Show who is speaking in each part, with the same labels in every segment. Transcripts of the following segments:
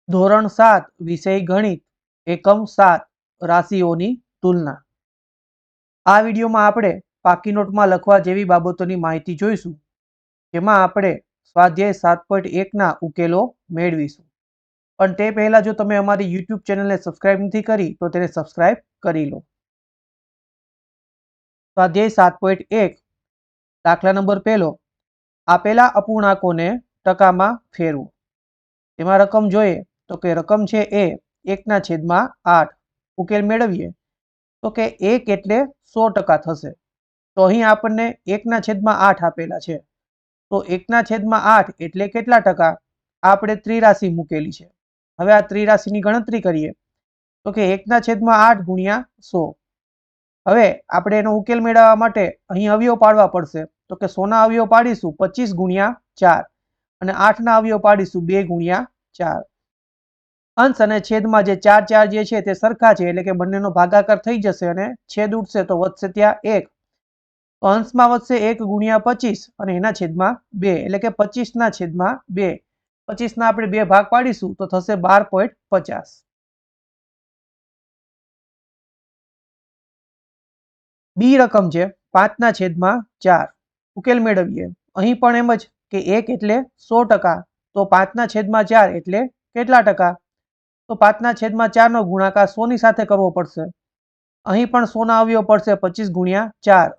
Speaker 1: ધોરણ 7 વિષય ગણિત એકમ 7 રાશિઓની તુલના। આ વિડીયોમાં આપણે પાકી નોટમાં લખવા જેવી બાબતોની માહિતી જોઈશું, જેમાં આપણે સ્વાધ્યાય 7.1ના ઉકેલો મેળવીશું। પણ તે પહેલા જો તમે અમારી YouTube ચેનલને સબસ્ક્રાઇબ નથી કરી તો તેને સબસ્ક્રાઇબ કરી લો। સ્વાધ્યાય 7.1 દાખલા નંબર 1 આપેલા અપૂર્ણાંકોને ટકામાં ફેરવો। એમાં રકમ જોઈએ તો કે રકમ છે એ 1/8। ઉકેલ મેળવીએ તો કે 1 એટલે 100% થશે। તો અહીં આપણને 1/8 આપેલા છે, તો 1/8 એટલે કેટલા ટકા? આપણે ત્રિરાશિ મૂકેલી છે। હવે આ ત્રિરાશિની ગણતરી કરીએ તો કે 1/8 ગુણ્યા 100। હવે આપણે એનો ઉકેલ મેળવવા માટે અહીં અવયવ પાડવા પડશે, તો કે 100 ના અવયવ પાડીશું 25 ગુણ્યા 4 અને 8 ના અવયવ પાડીશું 2 ગુણ્યા 4। અંશ અને છેદમાં જે 4 4 જે છે તે સરખા છે, એટલે કે બંનેનો ભાગાકાર થઈ જશે અને છેદ ઉડશે તો વધશે ત્યાં 1। તો અંશમાં વધશે 1 ગુણ્યા 25 અને એના છેદમાં 2, એટલે કે 25/2। 25 ના આપણે 2 ભાગ પાડીશું તો થશે 12.50। બી રકમ છે 5/4। ઉકેલ મેળવીએ। અહીં પણ એમ જ કે 1 એટલે 100%, તો 5/4 એટલે કેટલા ટકા? તો 5/4 નો ગુણાકાર 100 ની સાથે કરવો પડશે। અહીં પણ 100 ના અવયવ પડશે 25 ગુણ્યા 4।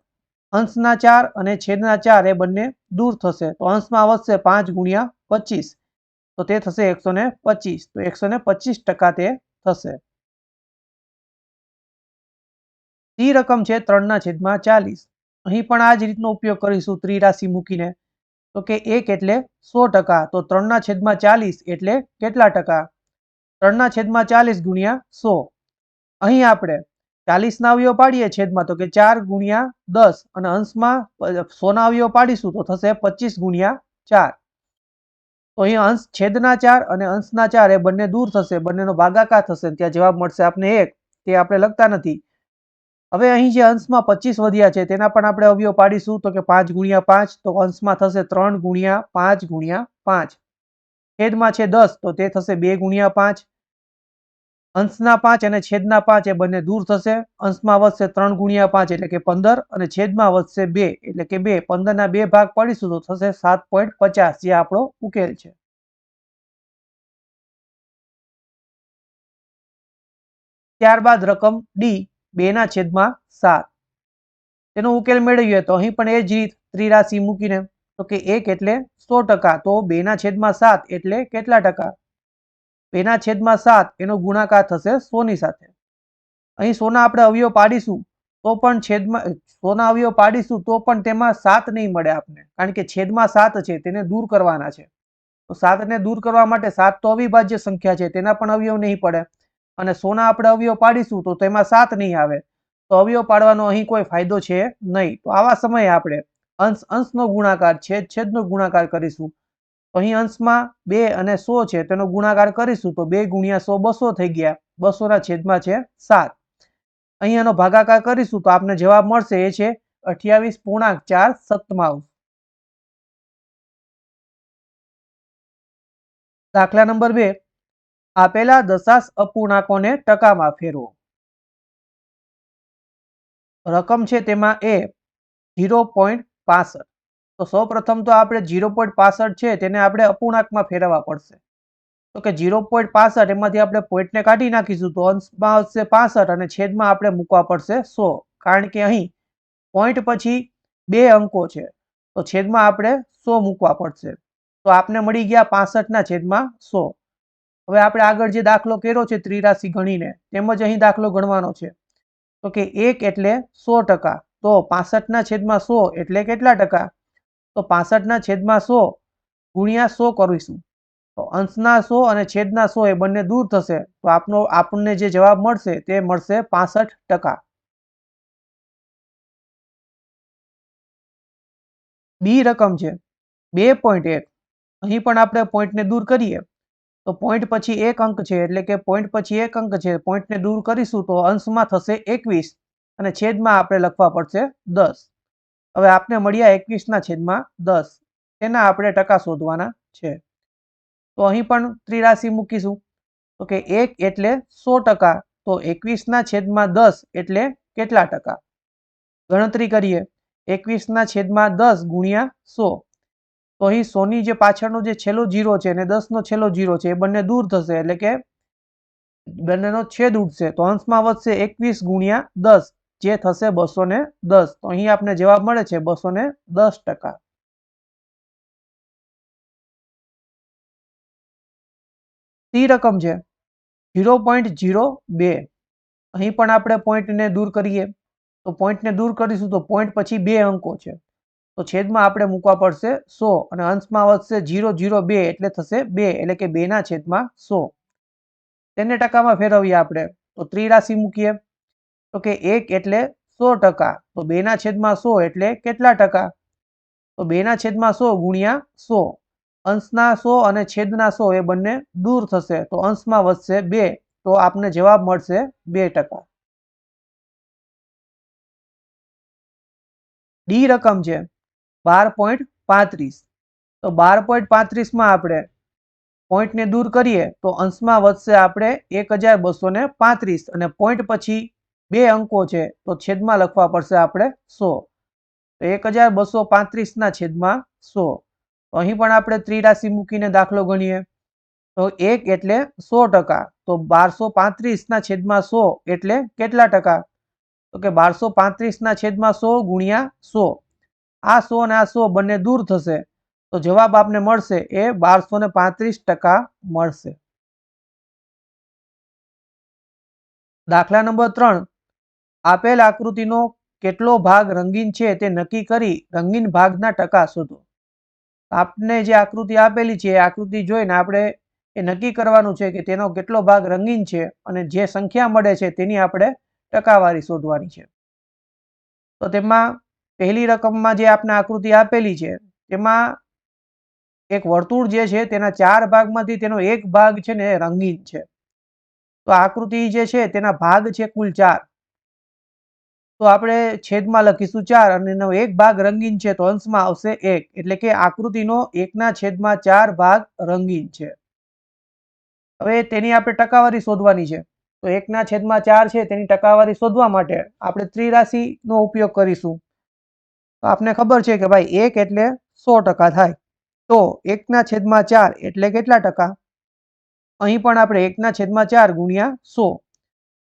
Speaker 1: અંશના 4 અને છેદના 4 એ બંને દૂર થશે, તો અંશમાં વધશે 5 ગુણ્યા 25, તો તે થશે 125। તો 125% તે થશે। સી રકમ છે 3/40। અહીં પણ આ જ રીતનો ઉપયોગ કરીશું ત્રિરાશિ મૂકીને, તો કે 1 એટલે 100%, તો 3/40 એટલે કેટલા ટકા? 3/40 ગુણ્યા 100। અહીં આપણે 40 ના અવયવ પાડીએ છેદમાં, તો કે 4 ગુણ્યા 10 અને અંશમાં 100 ના અવયવ પાડીશું તો થશે 25 ગુણ્યા 4। તો અહીં અંશ છેદના 4 અને અંશના 4 એ બંને દૂર થશે, બંનેનો ભાગાકાર થશે, ત્યાં જવાબ મળશે આપણે 1। તે આપણે લખતા નથી। હવે અહીં જે અંશમાં 25 વધ્યા છે તેના પણ આપણે અવયવ પાડીશું, તો કે 5 ગુણ્યા 5, તો અંશમાં થશે 3 ગુણ્યા 5 ગુણ્યા 5। છેદમાં છે 10, તો તે થશે 2 ગુણ્યા 5। અંશના 5 અને છેદના 5 એ બંને દૂર થશે, અંશમાં વધશે 3 ગુણ્યા 5 એટલે કે 15 અને છેદમાં વધશે 2 એટલે કે 2। 15 ના 2 ભાગ પાડીશું તો થશે 7.50, જે આપણો ઉકેલ છે। ત્યારબાદ રકમ ડી 2/7। તેનો ઉકેલ મેળવીએ તો અહીં પણ એ જ રીત ત્રિરાશિ મૂકીને, તો કે 1 એટલે 100%, તો 2/7 એટલે કેટલા ટકા? 2/7 એનો ગુણાકાર થશે 100 ની સાથે। અહીં 100 ના આપણે અવયવ પાડીશું તો પણ છેદમાં 100 ના અવયવ પાડીશું તો પણ તેમાં 7 નહીં મળે આપને, કારણ કે છેદમાં 7 છે તેને દૂર કરવાના છે। તો 7 ને દૂર કરવા માટે 7 તો અવિભાજ્ય સંખ્યા છે, તેના પણ અવયવ નહીં પડે, અને 100 ના આપણે અવયવ પાડીશું તો તેમાં 7 નહીં આવે, તો અવયવ પાડવાનો અહીં કોઈ ફાયદો છે નહીં। તો આવા સમયે આપણે અંશ અંશનો ગુણાકાર છેદ છેદનો ગુણાકાર કરીશું। તો અહીં અંશમાં 2 અને 100 છે તેનો ગુણાકાર કરીશું તો 2 ગુણ્યા 100 200 થઈ ગયા। 200 ના છેદમાં છે 7। અહીં એનો ભાગાકાર કરીશું તો આપને જવાબ મળશે, એ છે 28.4 દાખલા નંબર 2 આપેલા દશાંશ અપૂર્ણાંકોને ટકામાં ફેરવો। રકમ છે તેમાં એ 0.65। તો સૌપ્રથમ તો આપણે 0.65 છે તેને આપણે અપૂર્ણાંકમાં ફેરવવા પડશે। તો કે 0.65 એમાંથી આપણે પોઈન્ટને કાઢી નાખીશું તો અંશમાં આવશે 65 અને છેદમાં આપણે મૂકવા પડશે 100, કારણ કે અહીં પોઈન્ટ પછી 2 અંકો છે, તો છેદમાં આપણે 100 મૂકવા પડશે। તો આપને મળી ગયા 65/100। હવે આપણે આગળ જે દાખલો કર્યો છે ત્રિરાશિ ગણીને, તેમજ અહીં દાખલો ગણવાનો છે। તો કે 1 એટલે 100%, તો 65/100 એટલે કેટલા ટકા? તો 65/100 ગુણ્યા 100 કરીશું, તો અંશના 100 અને છેદના 100 એ બંને દૂર થશે, તો આપણને જે જવાબ મળશે તે મળશે 65%। બી રકમ છે 2.1। અહીં પણ આપણે પોઈન્ટને દૂર કરીએ તો પોઈન્ટ પછી 1 અંક છે, એટલે કે પોઈન્ટ પછી 1 અંક છે, પોઈન્ટને દૂર કરીશું તો અંશમાં થશે 21 અને છેદમાં આપણે લખવા પડશે 10। હવે આપને મળ્યા 21/10, તેના આપણે ટકા શોધવાના છે। તો અહીં પણ ત્રિરાશિ મૂકીશું, તો કે 1 એટલે 100%, તો 21/10 એટલે કેટલા ટકા? ગણતરી કરીએ. 21/10 ગુણ્યા 100. તો અહીં 100ની જે પાછળનો જે છેલ્લો 0 છે અને 10નો છેલ્લો 0 છે એ બંને દૂર થશે, એટલે કે બંનેનો છેદ ઉડશે. તો અંશમાં વધશે 21 ગુણ્યા 10, જે થશે 210. તો અહીં આપને જવાબ મળે છે 210%. સી રકમ છે 0.02. અહીં પણ આપણે પોઈન્ટને દૂર કરીએ. તો પોઈન્ટને દૂર કરીશું તો પોઈન્ટ પછી 2 અંકો છે, તો છેદમાં આપણે મૂકવા પડશે 100 અને અંશમાં વધશે 0.02 એટલે થશે 2, એટલે કે 2/100. તેને ટકામાં ફેરવીએ આપણે તો ત્રિરાશિ મૂકીએ. તો કે 1 એટલે 100%, તો 2/100 એટલે કેટલા ટકા? તો 2/100 ગુણ્યા 100. અંશના 100 અને છેદના 100 એ બંને દૂર થશે, તો અંશમાં વધશે 2, તો આપને જવાબ મળશે 2%. ડી રકમ છે 12.35. તો 12.35માં આપણે પોઈન્ટને દૂર કરીએ તો અંશમાં વધશે આપણે 1235 અને પોઈન્ટ પછી 2 અંકો છે, તો છેદમાં લખવા પડશે આપણે 100. તો 1235 છેદમાં 100. તો અહીં પણ આપણે ત્રિરાશિ મૂકીને દાખલો ગણીએ. તો 1 એટલે 100%, તો 1235 છેદમાં 100 એટલે કેટલા ટકા? તો કે 1235 છેદમાં 100 ગુણ્યા 100. આ 100 અને આ 100 બંને દૂર થશે, તો જવાબ આપને મળશે એ 1235% મળશે. દાખલા નંબર 3. આપેલ આકૃતિનો કેટલો ભાગ રંગીન છે તે નક્કી કરી રંગીન ભાગના ટકા શોધો. આપને જે આકૃતિ આપેલી છે એ આકૃતિ જોઈને આપણે એ નક્કી કરવાનું છે કે તેનો કેટલો ભાગ રંગીન છે, અને જે સંખ્યા મળે છે તેની આપણે ટકાવારી શોધવાની છે. તો તેમાં પહેલી રકમમાં જે આપણે આકૃતિ આપેલી છે તેમાં એક વર્તુળ જે છે તેના 4 ભાગમાંથી તેનો એક ભાગ છે ને રંગીન છે. તો આકૃતિ જે છે તેના ભાગ છે કુલ 4. તો આપણે છેદમાં લખીશું 4 અને એનો એક ભાગ રંગીન છે, તો અંશમાં આવશે 1, એટલે કે આકૃતિનો 1/4 ભાગ રંગીન છે. હવે તેની આપણે ટકાવારી શોધવાની છે. તો 1/4 છે તેની ટકાવારી શોધવા માટે આપણે ત્રિરાશિનો ઉપયોગ કરીશું. તો આપને ખબર છે કે ભાઈ 1 એટલે 100% થાય, તો 1/4 એટલે કેટલા ટકા? અહીં પણ આપણે 1/4 ગુણ્યા 100.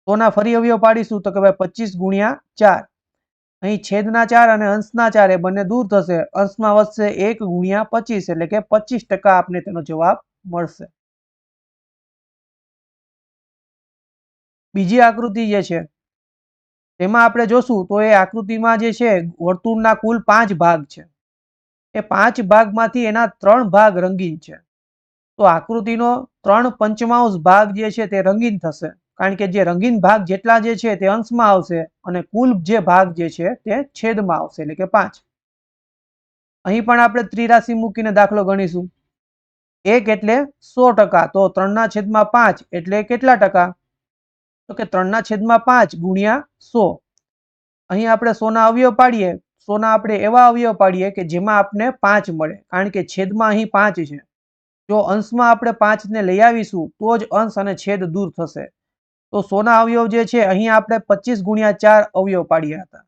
Speaker 1: 100ના ફરી અવયવ પાડીશું તો કે ભાઈ 25 ગુણ્યા 4. અહીં છેદના 4 અને અંશના 4 એ બંને દૂર થશે, અંશમાં વધશે 1 ગુણ્યા 25, એટલે કે 25% આપને તેનો જવાબ મળશે. બીજી આકૃતિ જે છે તેમાં આપણે જોશું તો એ આકૃતિમાં જે છે વર્તુળના કુલ 5 ભાગ છે. એ 5 ભાગમાંથી એના 3 ભાગ રંગીન છે. તો આકૃતિનો 3/5 ભાગ જે છે તે રંગીન થશે, કારણ કે જે રંગીન ભાગ જેટલા જે છે તે અંશમાં આવશે અને કુલ જે ભાગ જે છે તે છેદમાં આવશે, એટલે કે 5. અહીં પણ આપણે ત્રિરાશિ મૂકીને દાખલો ગણીશું. 1 એટલે 100%, તો 3/5 એટલે કેટલા ટકા? તો કે 3/5 ગુણ્યા 100. અહીં આપણે 100ના અવયવ પાડીએ. 100ના આપણે એવા અવયવ પાડીએ કે જેમાં આપને 5 મળે, કારણ કે છેદમાં અહીં 5 છે. જો અંશમાં આપણે 5ને લઈ આવીશું તો જ અંશ અને છેદ દૂર થશે. તો 100ના અવયવ જે છે અહીં આપણે 25 ગુણ્યા 4 અવયવ પાડ્યા હતા,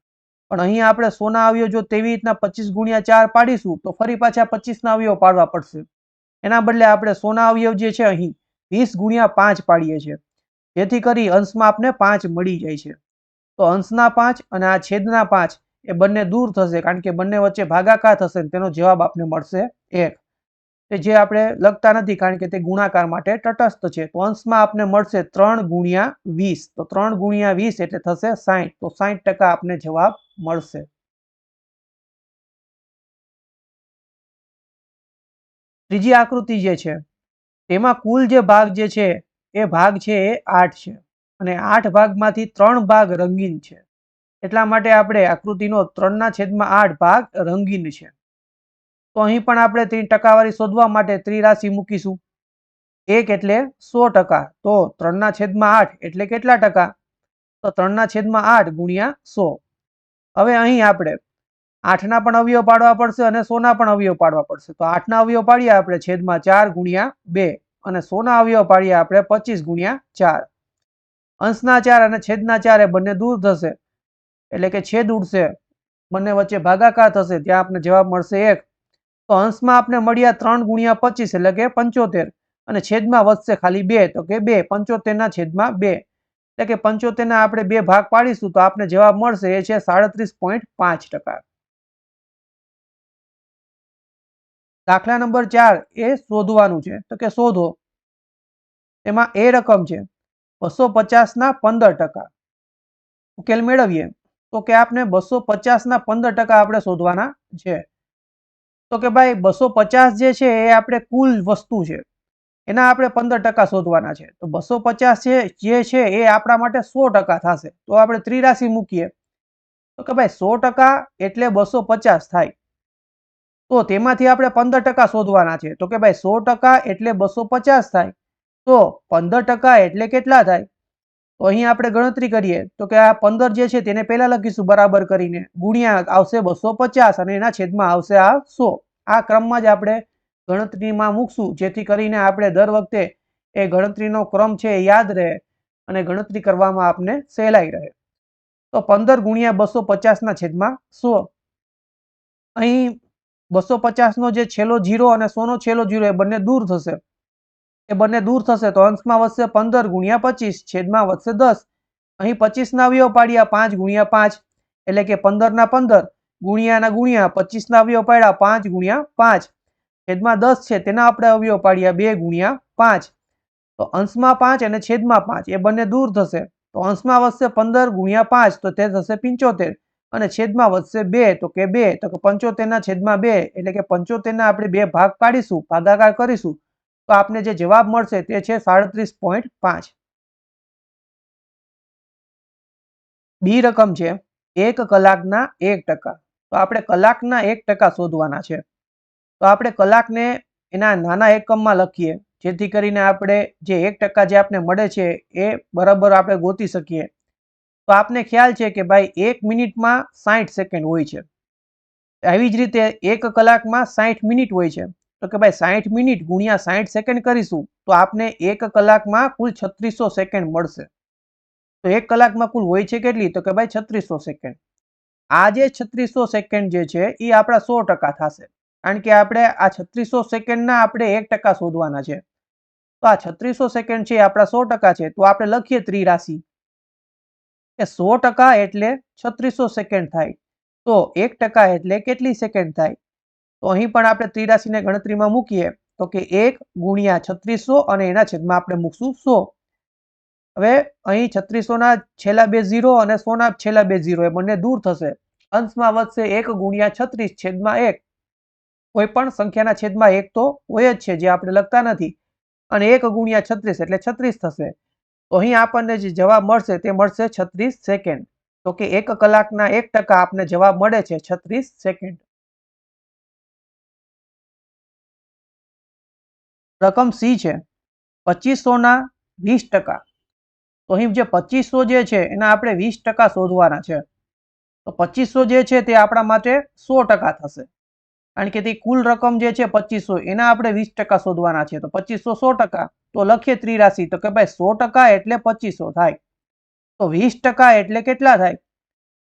Speaker 1: પણ અહીં આપણે 100ના અવયવ જો તેવી રીતના 25 ગુણ્યા 4 પાડીશું તો ફરી પાછા 25ના અવયવ પાડવા પડશે. એના બદલે આપણે 100ના અવયવ જે છે અહીં 20 ગુણ્યા 5 પાડીએ છીએ, જેથી કરી અંશમાં આપને 5 મળી જાય છે. તો અંશના 5 અને આ છેદના 5 એ બંને દૂર થશે, કારણ કે બંને વચ્ચે ભાગાકાર થશે, તેનો જવાબ આપને મળશે 1. જે આપણે લખતા નથી કારણ કે તે ગુણાકાર માટે તટસ્થ છે. તો અંશમાં આપને મળશે 3 ગુણ્યા 20. તો 3 ગુણ્યા 20 એટલે થશે 60. તો 60% આપને જવાબ મળશે. ત્રીજી આકૃતિ જે છે તેમાં કુલ જે ભાગ જે છે એ ભાગ છે એ 8 છે, અને 8 ભાગમાંથી 3 ભાગ રંગીન છે. એટલા માટે આપણે આકૃતિનો 3/8 ભાગ રંગીન છે. તો અહીં પણ આપણે તેની ટકાવારી શોધવા માટે ત્રિરાશિ મૂકીશું. 1 એટલે 100%, તો 3/8 એટલે કેટલા ટકા? તો 3/8 ગુણ્યા 100. હવે અહીં આપણે 8ના પણ અવયવ પાડવા પડશે અને 100ના પણ અવયવ પાડવા પડશે. તો 8ના અવયવ પાડીએ આપણે છેદમાં 4 ગુણ્યા 2, અને 100 અવયવ પાડીએ આપણે 25 ગુણ્યા 4. અંશના 4 અને છેદના 4 એ બંને દૂર થશે એટલે કે છેદ ઉડશે, બંને વચ્ચે ભાગાકાર થશે, ત્યાં આપણે જવાબ મળશે 1. તો અંશમાં આપણે મળ્યા 3 ગુણ્યા 25 એટલે કે 75 અને છેદમાં વધશે ખાલી 2 તો કે 2 75 છેદમાં 2 એટલે કે 75 આપણે 2 ભાગ પાડીશું તો આપણે જવાબ મળશે એ છે 37.5%. દાખલા નંબર 4 એ શોધવાનું છે તો કે શોધો. એમાં એ રકમ છે 250 ના 15%. ઉકેલ મેળવીએ તો કે આપણે 250 ના 15% આપણે શોધવાના છે. તો કે ભાઈ 250 જે છે એ આપણે કુલ વસ્તુ છે એના આપણે 15% શોધવાના છે. તો 250 જે છે એ આપણા માટે 100% થશે. તો આપણે ત્રિરાશિ મૂકીએ તો કે ભાઈ 100% એટલે 250 થાય. તો તેમાંથી આપણે 15% શોધવાના છે. તો કે ભાઈ 100% એટલે 250 થાય. તો 15% એટલે કેટલા થાય? તો અહીં આપણે ગણતરી કરીએ તો કે આ 15 જે છે તેને પહેલા લખીશું બરાબર કરીને, ગુણ્યા આવશે 250 અને એના છેદમાં આવશે આ 100. આ ક્રમમાં જ આપણે ગણતરીમાં મૂકશું જેથી કરીને આપણે દર વખતે એ ગણતરીનો ક્રમ છે એ યાદ રહે અને ગણતરી કરવામાં આપને સહેલાઈ રહે. તો 15 ગુણ્યા 250 ના છેદમાં 100. અહીં 250 નો જે છેલ્લો 0 અને 100 નો છેલ્લો 0 એ બંને દૂર થશે. એ બંને દૂર થશે તો અંશમાં વધશે 15 ગુણ્યા 25 છેદમાં વધશે 10. અહીં 25 ના અવયવ પાડ્યા 5 ગુણ્યા 5 એટલે કે 15 ના 15 ગુણ્યાના ગુણ્યા 25 ના અવયવ પાડ્યા 5 ગુણ્યા 5 છેદમાં 10 છે તેના આપણે અવયવ પાડ્યા 2 ગુણ્યા 5. તો અંશમાં 5 અને છેદમાં 5 એ બંને દૂર થશે તો અંશમાં વધશે 15 ગુણ્યા 5 તો તે થશે 75 અને છેદમાં વધશે 2 તો કે 2 તો કે 75 ના છેદમાં 2 એટલે કે 75 ના આપણે 2 ભાગ પાડીશું, ભાગાકાર કરીશું તો આપને જે જવાબ મળશે તે છે 37.5. બી રકમ છે 1 કલાકના 1%. તો આપણે કલાકના 1% શોધવાના છે. તો આપણે કલાકને એના નાના એકમમાં લખીએ જેથી કરીને આપણે જે 1% જે આપને મળે છે એ બરાબર આપણે ગોતી શકીએ. તો આપને ખ્યાલ છે કે ભાઈ 1 મિનિટમાં 60 સેકન્ડ હોય છે. આવી જ રીતે 1 કલાકમાં 60 મિનિટ હોય છે. તો કે ભાઈ 60 મિનિટ ગુણ્યા 60 સેકન્ડ કરીશું તો આપને 1 કલાકમાં કુલ 3600 સેકન્ડ મળશે. તો 1 કલાકમાં કુલ હોય છે કેટલી? તો કે ભાઈ 3600 સેકન્ડ. આ જે 3600 સેકન્ડ જે છે એ આપણા 100% થશે કારણ કે આપણે આ 3600 સેકન્ડના આપણે 1% શોધવાના છે. તો આ 3600 સેકન્ડ છે આપણા 100% છે. તો આપણે લખીએ ત્રિરાશિ કે 100% એટલે 3600 સેકન્ડ થાય. તો 1% એટલે કેટલી સેકન્ડ થાય? તો અહીં પણ આપણે ત્રિરાશિને ગણતરીમાં મૂકીએ તો કે 1 ગુણ્યા 3600 અને એના છેદમાં આપણે મૂકશું 100. હવે અહીં 3600 ના છેલ્લા 2 0 અને 100 ના છેલ્લા 2 0 એ બંને દૂર થશે. અંશમાં વધશે 1 ગુણ્યા 36 છેદમાં 1. કોઈ પણ સંખ્યાના છેદમાં 1 તો હોય જ છે જે આપણે લખતા નથી અને 1 ગુણ્યા 36 એટલે 36 થશે. તો અહીં આપણને જે જવાબ મળશે તે મળશે 36 સેકન્ડ. તો કે 1 કલાકના 1% આપને જવાબ મળે છે 36 સેકન્ડ. રકમ સી છે 2500 ના 20%. તો અહીં જે 2500 જે છે એના આપણે 20% શોધવાના છે. તો 2500 જે છે તે આપણા માટે 100% થશે કારણ કે તે કુલ રકમ જે છે 2500 એના આપણે 20% શોધવાના છે. તો 2500 100%. તો લખીએ ત્રિરાશિ તો કે ભાઈ 100% એટલે 2500 થાય. તો 20% એટલે કેટલા થાય?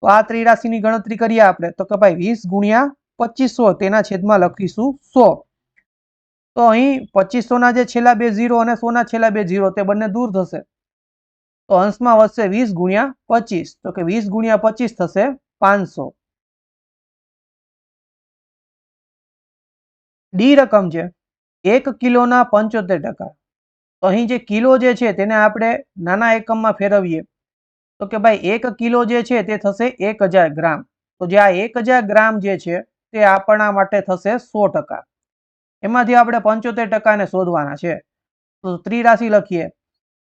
Speaker 1: તો આ ત્રિરાશિની ગણતરી કરીએ આપણે તો કે ભાઈ 20 ગુણ્યા 2500 તેના છેદમાં લખીશું 100. તો અહીં 2500 ના જે છેલ્લા 2 0 અને 100 ના છેલ્લા 2 0 તે બંને દૂર થશે. તો અંશમાં વધશે 20 ગુણ્યા 25 તો કે 20 ગુણ્યા 25 થશે 500. ડી રકમ છે 1 કિલોના 75%. તો અહીં જે કિલો જે છે તેને આપણે નાના એકમમાં ફેરવીએ તો કે ભાઈ 1 કિલો જે છે તે થશે 1000 ગ્રામ. તો જે આ 1000 ગ્રામ જે છે તે આપણા માટે થશે 100%. એમાંથી આપણે 75% ને શોધવાના છે. તો ત્રિરાશિ લખીએ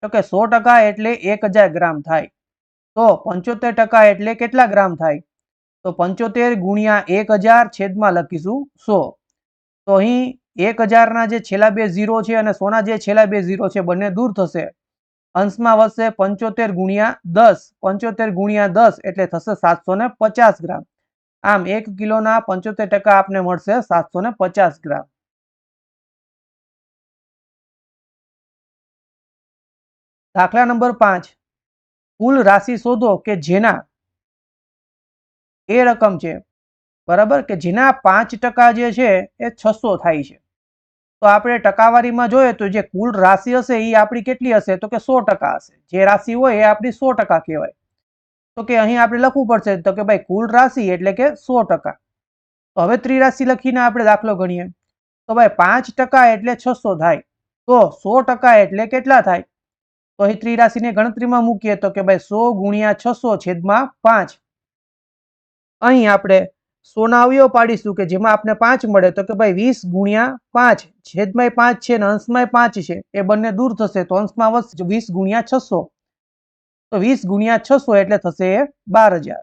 Speaker 1: તો કે 100% એટલે 1000 ગ્રામ થાય. તો 75% એટલે કેટલા ગ્રામ થાય? તો 75 ગુણ્યા 1000 છેદમાં લખીશું 100. તો અહીં 1000 ના જે છેલ્લા 2 0 છે અને 100 ના જે છેલ્લા 2 0 છે બંને દૂર થશે. અંશમાં વધશે 75 ગુણ્યા 10. 75 ગુણ્યા 10 એટલે થશે 750 ગ્રામ. આમ 1 કિલોના 75% આપને મળશે 750 ગ્રામ. દાખલા નંબર 5, કુલ રાશિ શોધો કે જેના એ રકમ છે, બરાબર, કે જેના 5% જે છે એ 600 થાય છે. તો આપણે ટકાવારીમાં જોઈએ તો જે કુલ રાશિ હશે એ આપણી કેટલી હશે, તો કે 100% હશે. જે રાશિ હોય એ આપણી 100% કહેવાય. તો કે અહીં આપણે લખવું પડશે તો કે ભાઈ કુલ રાશિ એટલે કે 100%. તો હવે ત્રિરાશિ લખીને આપણે દાખલો ગણીએ. તો ભાઈ 5% એટલે 600 થાય. તો 100% એટલે કેટલા થાય? તો અહીં ત્રિરાશિને ગણતરીમાં મૂકીએ તો કે ભાઈ 100 ગુણ્યા 600 છેદમાં 5. અહીં આપણે 100 ના અવયવ પાડીશું કે જેમાં આપણે 5 મળે તો કે ભાઈ 20 ગુણ્યા 5 છેદમાં 5 છે ને અંશમાં 5 છે, એ બંને દૂર થશે તો અંશમાં વધશે 20 ગુણ્યા 600. તો 20 ગુણ્યા 600 એટલે થશે 12,000.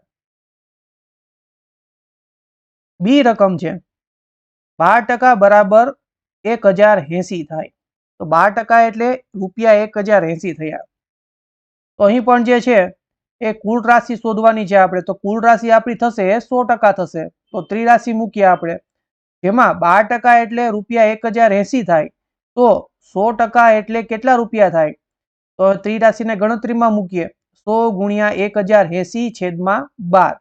Speaker 1: બી રકમ છે 12% બરાબર 1080 થાય. તો 12% એટલે રૂપિયા 1080 થયા. તો અહીં પણ જે છે એ કુલ રાશિ શોધવાની છે આપણે. તો કુલ રાશિ આપણી થશે 100% થશે. તો ત્રિરાશિ મૂકીએ આપણે, જેમાં 12% એટલે રૂપિયા 1080 થાય. તો 100% એટલે કેટલા રૂપિયા થાય? તો ત્રિરાશિને ગણતરીમાં મૂકીએ 100 ગુણ્યા 1080 છેદમાં 12.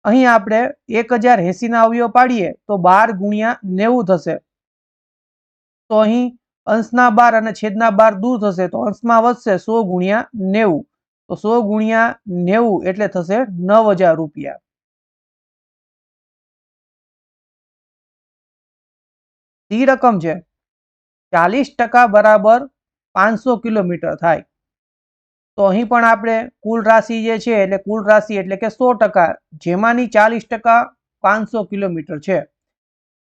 Speaker 1: અહીં આપણે 1080 ના અવયવ પાડીએ તો 12 ગુણ્યા 90 થશે. તો અહીં અંશના 12 અને છેદના 12 દૂર થશે તો અંશમાં વધશે 100 ગુણ્યા 90. તો 100 ગુણ્યા 90 એટલે થશે 9,000 રૂપિયા. સી રકમ છે 40% બરાબર 500 કિલોમીટર થાય. તો અહીં પણ આપણે કુલ રાશિ જે છે એટલે કુલ રાશિ એટલે કે 100%, જેમાંની 40% 500 કિલોમીટર છે.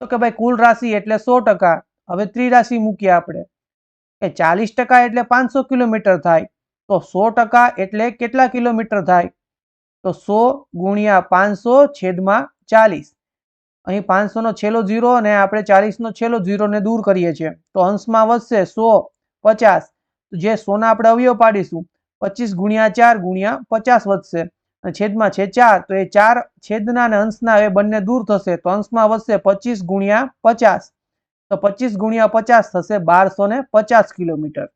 Speaker 1: તો કે ભાઈ કુલ રાશિ એટલે 100%. હવે ત્રિરાશિ મૂકીએ આપણે કે 40% એટલે 500 કિલોમીટર થાય. તો 100% એટલે કેટલા કિલોમીટર થાય? તો 100 ગુણ્યા 500 છેદમાં 40. અહીં 500 નો છેલ્લો 0 અને આપણે 40 નો છેલ્લો 0 ને દૂર કરીએ છીએ તો અંશમાં વધશે 100 50. જે 100 ના આપણે અવયવ પાડીશું 25 ગુણ્યા 4 ગુણ્યા 50 વધશે અને છેદમાં છે 4. તો એ 4 છેદના અને અંશના એ બંને દૂર થશે તો અંશમાં વધશે 25 ગુણ્યા 50. તો 25 ગુણ્યા 50 થશે 1250 કિલોમીટર.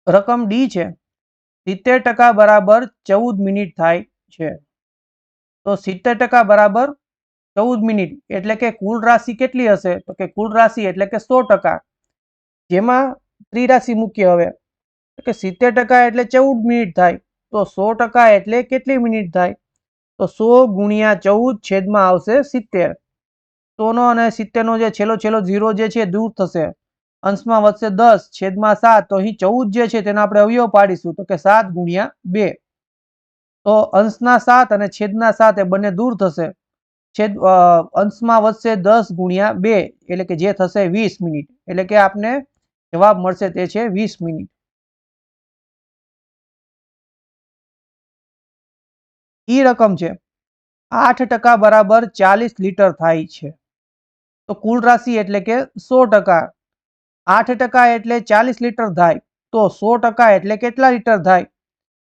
Speaker 1: રકમ ડી છે 70% બરાબર 14 મિનિટ થાય છે. તો 70% બરાબર 14 મિનિટ એટલે કે કુલ રાશિ કેટલી હશે? તો કે કુલ રાશિ એટલે કે 100%. જેમાં ત્રિરાશિ મૂકીએ હવે કે 70% એટલે 14 મિનિટ થાય. તો 100% એટલે કેટલી મિનિટ થાય? તો 100 ગુણ્યા 14 છેદમાં આવશે 70. 100 નો અને 70 નો જે છેલ્લો 0 જે છે દૂર થશે. અંશમાં વધશે 10 છેદમાં 7. તો અહીં 14 જે છે તેના આપણે અવયવ પાડીશું તો કે 7 ગુણ્યા 2. તો અંશના 7 અને છેદના 7 એ બંને દૂર થશે. અંશમાં વધશે 10 ગુણ્યા 2 એટલે કે જે થશે 20 મિનિટ. એટલે કે આપને જવાબ મળશે તે છે 20 મિનિટ. ઈ રકમ છે 8% બરાબર 40 લીટર થાય છે. તો કુલ રાશિ એટલે કે 100%. 8% એટલે 40 લીટર થાય. તો 100% એટલે કેટલા લીટર થાય?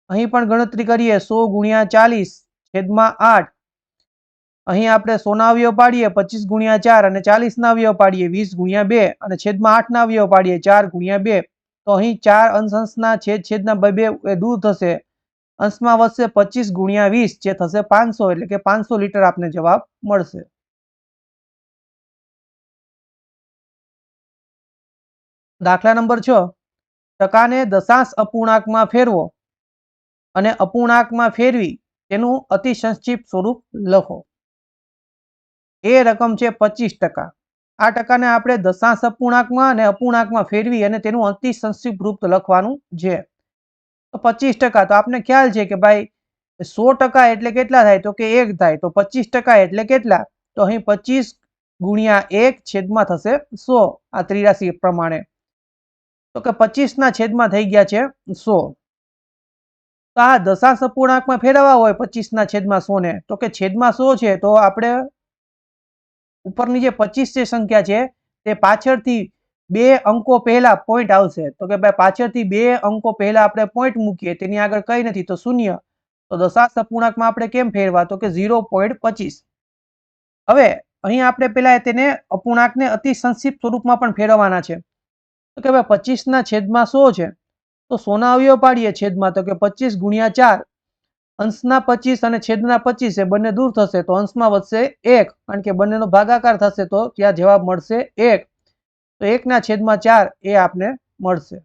Speaker 1: અહીં પણ ગણતરી કરીએ 100 ગુણ્યા 40 છેદમાં 8. અહીં આપણે 100 ના અવયવ પાડીએ 25 ગુણ્યા 4 અને 40 ના અવયવ પાડીએ 20 ગુણ્યા 2 અને છેદમાં 8 ના અવયવ પાડીએ 4 ગુણ્યા 2. તો અહીં 4 અંશના છેદના 2 એ દૂર થશે. અંશમાં વધશે 25 ગુણ્યા 20 જે થશે 500 એટલે કે 500 લીટર આપને જવાબ મળશે. દાખલા નંબર 6, ટકાને દશાંશ અપૂર્ણાંકમાં ફેરવો અને અપૂર્ણાંકમાં ફેરવી તેનું અતિ સંક્ષિપ્ત સ્વરૂપ લખો. એ રકમ છે 25%. આ ટકાને આપણે દશાંશ અપૂર્ણાંકમાં અને અપૂર્ણાંકમાં ફેરવી અને તેનું અતિ સંક્ષિપ્ત રૂપ લખવાનું છે. તો 25%, તો આપને ખ્યાલ છે કે ભાઈ 100% એટલે કેટલા થાય? તો કે 1 થાય. તો 25% એટલે કેટલા? તો અહીં 25 ગુણ્યા 1 છેદમાં થશે 100. આ ત્રિરાશિ પ્રમાણે તો કે 25 ના છેદમાં થઈ ગયા છે 100. તો આ દશાંશ અપૂર્ણાંકમાં ફેરવવા હોય 25 ના છેદમાં 100 ને તો કે છેદમાં 100 છે તો આપણે ઉપરની જે 25 જે સંખ્યા છે તે પાછળથી 2 અંકો પહેલા પોઈન્ટ આવશે. તો કે ભાઈ પાછળથી 2 અંકો પહેલા આપણે પોઈન્ટ મૂકીએ તેની આગળ કઈ નથી તો 0. તો દશાંશ અપૂર્ણાંકમાં આપણે કેમ ફેરવા? તો કે 0.25. હવે અહીં આપણે પેલા તેને અપૂર્ણાંકને અતિ સંક્ષિપ્ત સ્વરૂપમાં પણ ફેરવવાના છે. તો કે ભાઈ 25 ના છેદમાં 100 છે, તો 100 ના અવયવ પાડીએ છેદમાં, તો કે 25 ગુણ્યા 4, અંશના 25 અને છેદના 25 એ બંને દૂર થશે તો અંશમાં વધશે 1, કારણ કે બંનેનો ભાગાકાર થશે તો ત્યાં જવાબ મળશે 1. તો 1/4 એ આપને મળશે.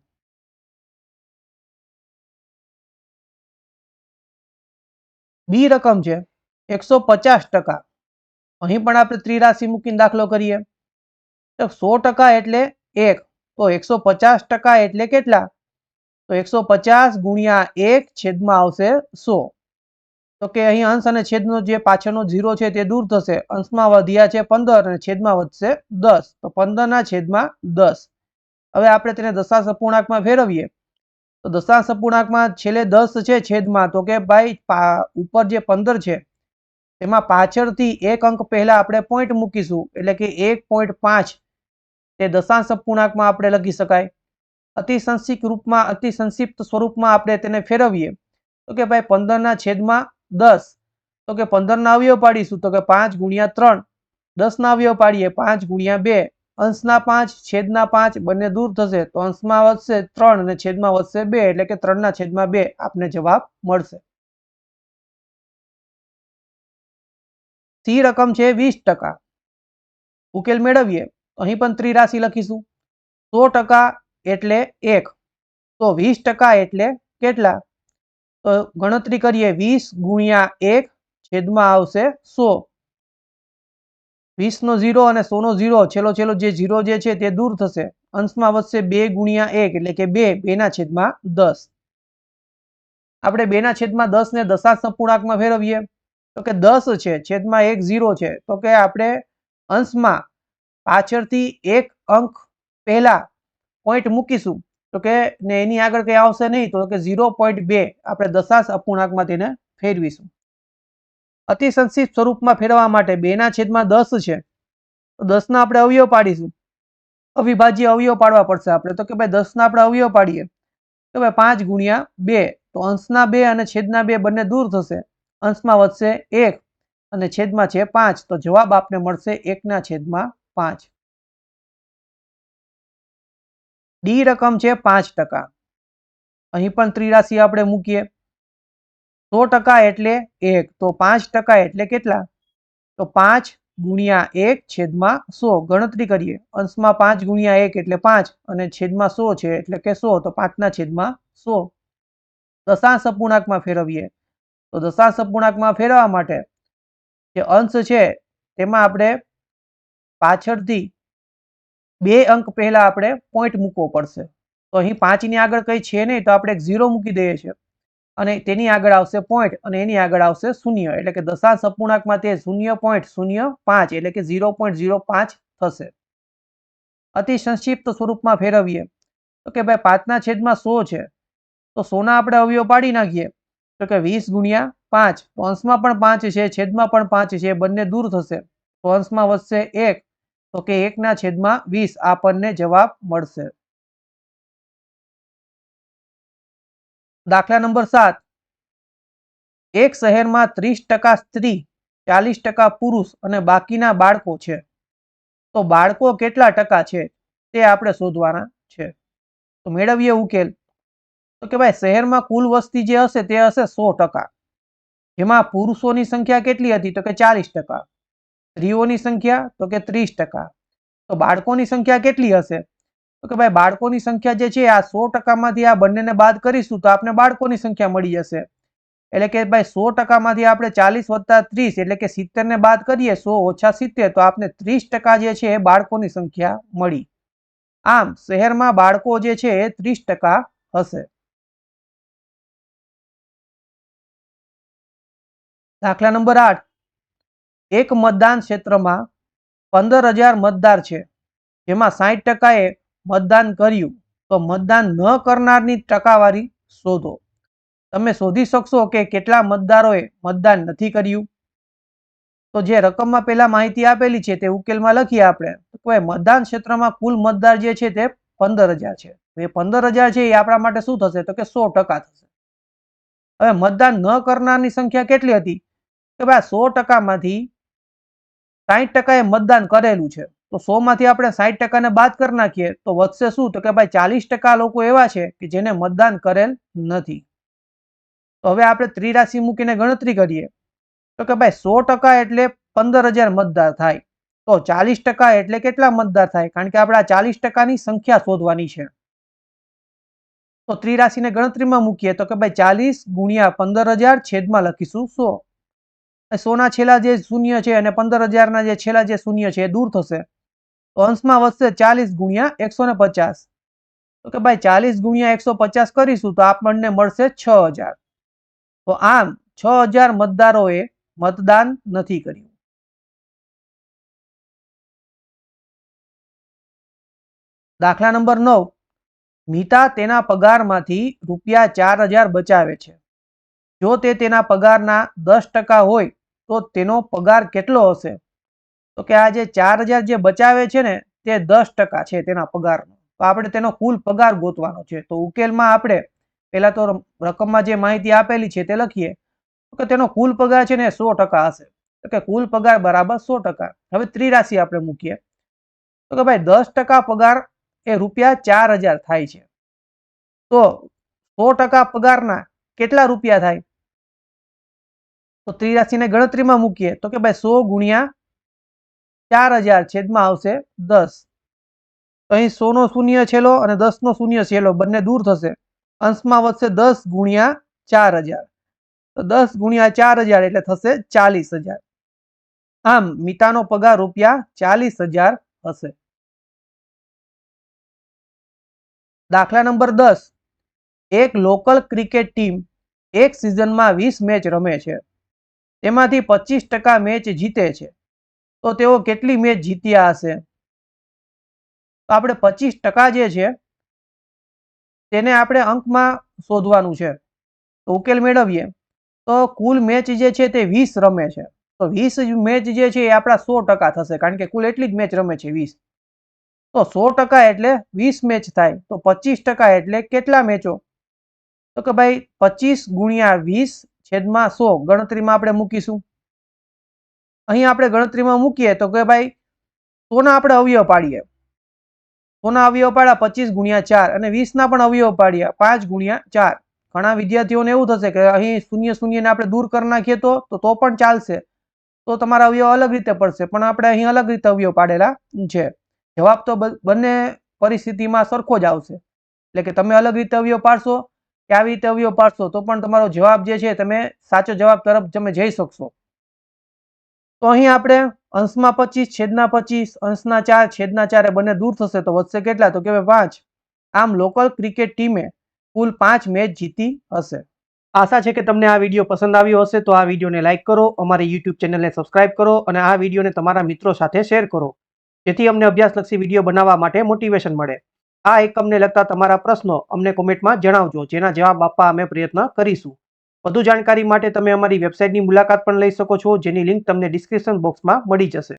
Speaker 1: બી રકમ છે 150%. અહીં પણ આપણે ત્રિરાશિ મૂકીને દાખલો કરીએ. તો 100% એટલે 1, તો 150% એટલે કેટલા? તો 150 ગુણ્યા 1 છેદમાં આવશે 100. તો કે અહીં અંશ અને છેદનો જે પાછળનો 0 છે તે દૂર થશે. અંશમાં વધ્યા છે 15 અને છેદમાં વધશે 10, તો 15/10. હવે આપણે તેને દશાંશ અપૂર્ણાંકમાં ફેરવીએ તો દશાંશ અપૂર્ણાંકમાં છેલ્લે 10 છે છેદમાં, તો કે ભાઈ ઉપર જે 15 છે તેમાં પાછળથી એક અંક પહેલા આપણે પોઈન્ટ મૂકીશું, એટલે કે 1.5 તે દશાંશ અપૂર્ણાંકમાં આપણે લખી શકાય. અતિ સંક્ષિપ્ત સ્વરૂપમાં આપણે તેને ફેરવીએ તો કે ભાઈ 15/10. તો કે 15 ના અવયવ પાડીશું તો કે 5 ગુણ્યા 3, 10 ના અવયવ પાડીએ 5 ગુણ્યા 2, અંશના 5 છેદના 5 બંને દૂર થશે તો અંશમાં વધશે 3 અને છેદમાં વધશે 2, એટલે કે 3/2 આપને જવાબ મળશે. સી રકમ છે 20%. ઉકેલ મેળવીએ. અહીં પણ ત્રિરાશિ લખીશું. 100% એટલે 1, તો 20% એટલે કેટલા? તો ગણતરી કરીએ. 20 ગુણ્યા 1 છેદમાં આવશે 100. 20 નો 0 અને 100 નો 0, છેલ્લો જે 0 જે છે તે દૂર થશે. અંશમાં વધશે 2 ગુણ્યા 1 એટલે કે 2, 2/10. આપણે 2/10 ને દશાંશ અપૂર્ણાંકમાં ફેરવીએ તો કે 10 છે છેદમાં 1 0 છે, તો કે આપણે અંશમાં પાછળથી એક અંક પહેલા પોઈન્ટ મૂકીશું તો કે ને એની આગળ કઈ આવશે નહીં, તો કે 0.2 આપણે દશાંશ અપૂર્ણાંકમાં તેને ફેરવીશું. અતિ સંક્ષિપ્ત સ્વરૂપમાં ફેરવવા માટે 2/10 છે, તો 10 ના આપણે અવયવ પાડીશું. અવિભાજ્ય અવયવ પાડવા પડશે આપણે, તો કે ભાઈ 10 ના આપણે અવયવ પાડીએ તો ભાઈ 5 ગુણ્યા 2, તો અંશના 2 અને છેદના 2 બંને દૂર થશે. અંશમાં વધશે 1 અને છેદમાં છે 5, તો જવાબ આપને મળશે 1/5. ડી રકમ છે 5%. અહીં પણ ત્રિરાશિ આપણે મૂકીએ. 100% એટલે 1, તો 5% એટલે કેટલા? તો 5 ગુણ્યા 1 છેદમાં 100. ગણતરી કરીએ. અંશમાં 5 ગુણ્યા 1 એટલે 5 અને છેદમાં 100 છે એટલે કે 100, તો 5/100. દશાંશ અપૂર્ણાંકમાં ફેરવીએ તો દશાંશ અપૂર્ણાંકમાં ફેરવવા માટે જે અંશ છે તેમાં આપણે પાછળથી 2 અંક પહેલા આપણે પોઈન્ટ મૂકવો પડશે. તો અહીં 5 ની આગળ કઈ છે નહીં, તો આપણે 0 મૂકી દઈએ છીએ અને તેની આગળ આવશે પોઈન્ટ અને એની આગળ આવશે 0, એટલે કે દશાંશ અપૂર્ણાંકમાં તે 0.05 એટલે કે 0.05 થશે. અતિ સંક્ષિપ્ત સ્વરૂપમાં ફેરવીએ તો કે ભાઈ 5/100 છે, તો 100 ના આપણે અવયવ પાડી નાખીએ તો કે 20 ગુણ્યા 5, તો અંશમાં પણ 5 છે છેદમાં પણ 5 છે, બંને દૂર થશે તો અંશમાં વધશે 1, તો કે 1/20 આપણને જવાબ મળશે. દાખલા નંબર 7. એક શહેરમાં 30% સ્ત્રી, 40% પુરુષ અને બાકીના બાળકો છે, તો બાળકો કેટલા ટકા છે તે આપણે શોધવાના છે. તો મેળવીએ ઉકેલ. તો કે ભાઈ શહેરમાં કુલ વસ્તી જે હશે તે હશે 100%. જેમાં પુરુષોની સંખ્યા કેટલી હતી? તો કે 40%. સ્ત્રીઓની સંખ્યા તો કે 30%. તો બાળકોની સંખ્યા કેટલી હશે? તો કે ભાઈ બાળકોની સંખ્યા જે છે આ 100%માંથી આ બંનેને બાદ કરીશું તો આપણે બાળકોની સંખ્યા મળી જશે. એટલે કે ભાઈ 100%માંથી આપણે 40 વત્તા 30 એટલે કે 70 ને બાદ કરીએ, 100 ઓછા 70, તો આપણે 30% જે છે એ બાળકોની સંખ્યા મળી. આમ શહેરમાં બાળકો જે છે એ 30% હશે. દાખલા નંબર 8. એક મતદાન ક્ષેત્રમાં 15,000 મતદાર છે, જેમાં 60%એ મતદાન કર્યું, તો મતદાન ન કરનારની ટકાવારી શોધો. તમે શોધી શકશો કે કેટલા મતદારોએ મતદાન નથી કર્યું. તો જે રકમમાં પહેલા માહિતી આપેલી છે તે ઉકેલમાં લખીએ આપણે. તો મતદાન ક્ષેત્રમાં કુલ મતદાર જે છે તે 15,000 છે. એ 15,000 છે એ આપણા માટે શું થશે? તો કે 100% થશે. હવે મતદાન ન કરનારની સંખ્યા કેટલી હતી? કે ભાઈ 100%માંથી 60%એ મતદાન કરેલું છે, તો 100 માંથી આપણે 60% ને બાદ કરી નાખીએ તો વધશે શું? તો કે ભાઈ 40% લોકો એવા છે કે જેને મતદાન કરેલ નથી. તો હવે આપણે ત્રિરાશિ મૂકીને ગણતરી કરીએ તો કે ભાઈ 100% એટલે 15,000 મતદાર થાય. તો 40% એટલે કેટલા મતદાર થાય? કારણ કે આપણે આ 40%ની સંખ્યા શોધવાની છે. તો ત્રિરાશિને ગણતરીમાં મૂકીએ તો કે ભાઈ 40 ગુણ્યા 15,000 છેદમાં લખીશું 100. 100 ના છેલ્લા જે શૂન્ય છે અને 15,000 ના જે છેલ્લા જે શૂન્ય છે એ દૂર થશે. તો અંશમાં વધશે 40 ગુણ્યા 150. તો કે ભાઈ 40 ગુણ્યા 150 કરીશું તો આપણને મળશે 6,000. તો આમ 6,000 મતદારોએ મતદાન નથી કર્યું. દાખલા નંબર 9. મીતા તેના પગારમાંથી રૂપિયા 4,000 બચાવે છે. જો તે તેના પગારના 10% હોય તો તેનો પગાર કેટલો હશે? તો કે આ જે 4,000 જે બચાવે છે ને તે 10% છે તેના પગારનો. તો આપણે તેનો કુલ પગાર ગોતવાનો છે. તો ઉકેલમાં આપણે પહેલા તો રકમમાં જે માહિતી આપેલી છે તે લખીએ તો કે તેનો કુલ પગાર છે ને 100% હશે. તો કે કુલ પગાર બરાબર 100%. હવે ત્રિરાશિ આપણે મૂકીએ તો કે ભાઈ 10% પગાર એ રૂપિયા 4,000 થાય છે. તો 100% પગારના કેટલા રૂપિયા થાય? તો ત્રિરાશિને ગણતરીમાં મૂકીએ તો કે ભાઈ 100 ગુણ્યા 4,000 છેદમાં આવશે 10. તો અહીં 100 નો શૂન્ય છેલ્લો અને 10 નો શૂન્ય છેલ્લો બંને દૂર થશે. અંશમાં વધશે 10 ગુણ્યા 4,000. તો 10 ગુણ્યા 4,000 એટલે થશે 40,000. આમ મીતાનો પગાર રૂપિયા 40,000 હશે. દાખલા નંબર 10. એક લોકલ ક્રિકેટ ટીમ એક સિઝનમાં 20 મેચ રમે છે. તેમાંથી 25% મેચ જીતે છે. તો તેઓ કેટલી મેચ જીત્યા હશે? તો આપણે 25% જે છે તેને આપણે અંકમાં શોધવાનું છે. તો ઉકેલ મેળવીએ તો કુલ મેચ જે છે તે 20 રમે છે. તો 20 મેચ જે છે એ આપણા 100% થશે કારણ કે કુલ એટલી જ મેચ રમે છે 20. તો 100% એટલે 20 મેચ થાય. તો 25% એટલે કેટલા મેચો? તો કે ભાઈ 25 ગુણ્યા 20 છેદમાં 100 ગણતરીમાં આપણે મૂકીશું. અહીં આપણે ગણતરીમાં મૂકીએ તો કે ભાઈ 100 ના આપણે અવયવ પાડીએ. 100 ના અવયવ પાડ્યા 25 ગુણ્યા 4 અને 20 ના પણ અવયવ પાડ્યા 5 ગુણ્યા 4. ઘણા વિદ્યાર્થીઓને એવું થશે કે અહીં શૂન્ય શૂન્યને આપણે દૂર કરી નાખીએ તો પણ ચાલશે. તો તમારા અવયવ અલગ રીતે પડશે પણ આપણે અહીં અલગ રીતે અવયવ પાડેલા છે. જવાબ તો બંને પરિસ્થિતિમાં સરખો જ આવશે. એટલે કે તમે અલગ રીતે અવયવ પાડશો કે આવી રીતે અવયવ પાડશો તો પણ તમારો જવાબ જે છે તમે સાચો જવાબ તરફ તમે જઈ શકશો. તો અહીં આપણે અંશમાં 25 છેદના 25 અંશના 4 છેદના 4 બંને દૂર થશે તો વધશે કેટલા? તો કે 5. આમ લોકલ ક્રિકેટ ટીમે કુલ 5 મેચ જીતી હશે. આશા છે કે તમને આ વિડીયો પસંદ આવ્યો હશે. તો આ વિડીયોને લાઇક કરો, અમારી YouTube ચેનલને સબસ્ક્રાઇબ કરો અને આ વિડીયોને તમારા મિત્રો સાથે શેર કરો જેથી અમને અભ્યાસલક્ષી વિડીયો બનાવવા માટે મોટિવેશન મળે. આ એકમને લગતા તમારા પ્રશ્નો અમને કોમેન્ટમાં જણાવજો જેના જવાબ આપવા અમે પ્રયત્ન કરીશું. વધુ જાણકારી માટે તમે અમારી વેબસાઇટની મુલાકાત પણ લઈ શકો છો જેની લિંક તમને ડિસ્ક્રિપ્શન બોક્સમાં મળી જશે.